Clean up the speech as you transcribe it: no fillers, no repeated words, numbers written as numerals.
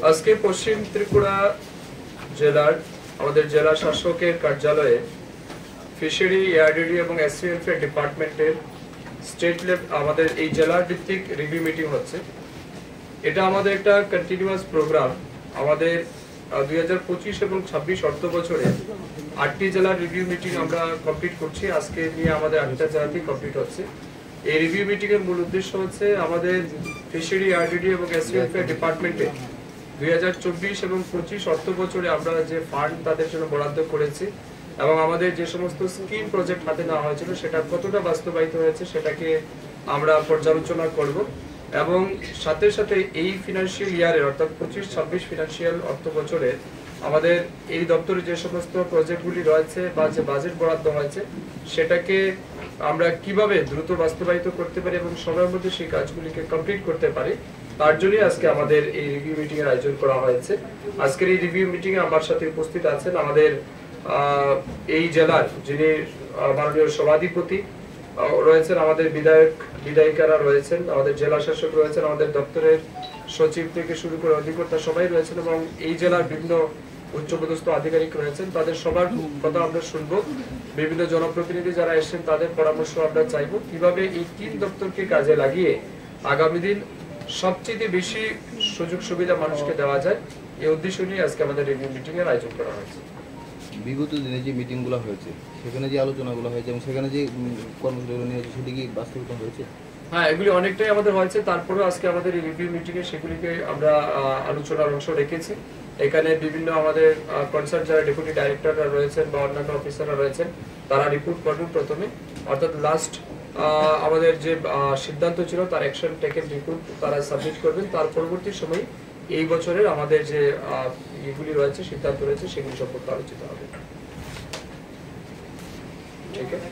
আজকে পশ্চিম ত্রিপুরা জেলার আমাদের জেলা শাসকের কার্যালয়ে ফিশারি, এআরডিডি এবং এসসিএলএফ ডিপার্টমেন্টের স্টেট লেভেল আমাদের এই জেলার ভিত্তিক রিভিউ মিটিং হচ্ছে। এটা আমাদের একটা কন্টিনিউয়াস প্রোগ্রাম। আমাদের 2025 এবং 26 অর্থ বছরে 8টি জেলার রিভিউ মিটিং আমরা কমপ্লিট করছি। আজকে নিয়ে আমাদের 8টা জেলাতেই কমপ্লিট হচ্ছে। এই রিভিউ মিটিং এর মূল উদ্দেশ্য হচ্ছে আমাদের ফিশারি, এআরডিডি এবং এসসিএলএফ ডিপার্টমেন্টে 2024 এবং 25 অর্থ বছরে আমরা যে ফান্ড তাদের জন্য বরাদ্দ করেছি এবং আমাদের যে সমস্ত স্কিম প্রজেক্ট হাতে নেওয়া হয়েছিল সেটা কতটা বাস্তবায়িত হয়েছে সেটাকে আমরা পর্যালোচনা করব এবং সাথে সাথে এই ফিনান্সিয়াল ইয়ারের অর্থাৎ 25-26 ফিনান্সিয়াল অর্থ বছরে আমাদের এই দপ্তরে যে সমস্ত প্রজেক্টগুলি রয়েছে বা যে বাজেট বরাদ্দ হয়েছে সেটাকে আমরা কিভাবে দ্রুত বাস্তবায়িত করতে পারি এবং সময়ের মধ্যে সেই কাজগুলিকে কমপ্লিট করতে পারি তার জন্যই আজকে আমাদের এই রিভিউ মিটিং এর আয়োজন করা হয়েছে। আজকের এই রিভিউ মিটিং এ আমার সাথে উপস্থিত আছেন আমাদের এই জেলার যিনি মাননীয় সভাধিপতি রয়েছেন, আমাদের বিধায়িকারা রয়েছেন, আমাদের জেলা শাসক রয়েছেন, আমাদের দপ্তরের সচিব থেকে শুরু করে অধিকর্তা সবাই রয়েছেন এবং এই জেলার বিভিন্ন উচ্চপদস্থ আধিকারিক রয়েছেন। তাদের সবার কথা আমরা শুনবো। বিভিন্ন জনপ্রতিনিধি যারা এসেছেন তাদের পরামর্শ আমরা চাইবো কিভাবে এই তিন দপ্তরকে কাজে লাগিয়ে আগামী দিন সবচেয়ে বেশি সুযোগ সুবিধা মানুষকে দেওয়া যায়, এই উদ্দেশ্য নিয়ে আজকে আমাদের রিভিউ মিটিং এর আয়োজন করা হয়েছে। বিগত দিনে যে মিটিংগুলো হয়েছে সেখানে যে আলোচনাগুলো হয়েছে এবং সেখানে যে কর্মসূচিগুলো নিয়ে সেটি কি বাস্তবায়িত হয়েছে? হ্যাঁ, এগুলি অনেকটাই আমাদের হয়েছে। তারপরেও আজকে আমাদের এই রিভিউ মিটিং এ সেগুলিকে আমরা আলোচনার অংশ রেখেছি। এখানে বিভিন্ন আমাদের কনসার্ন যারা ডেপুটি ডাইরেক্টররা রয়েছেন বা অন্যান্য অফিসাররা রয়েছেন তারা রিপোর্ট করবেন প্রথমে, অর্থাৎ লাস্ট আমাদের যে সিদ্ধান্ত ছিল তার অ্যাকশন টেকেন রিপোর্ট তারা সাবমিট করবেন। তার পরবর্তী সময় এই বছরের আমাদের যে এগুলি রয়েছে সিদ্ধান্ত রয়েছে সেগুলি সম্পর্কে আলোচিত হবে। ঠিক আছে।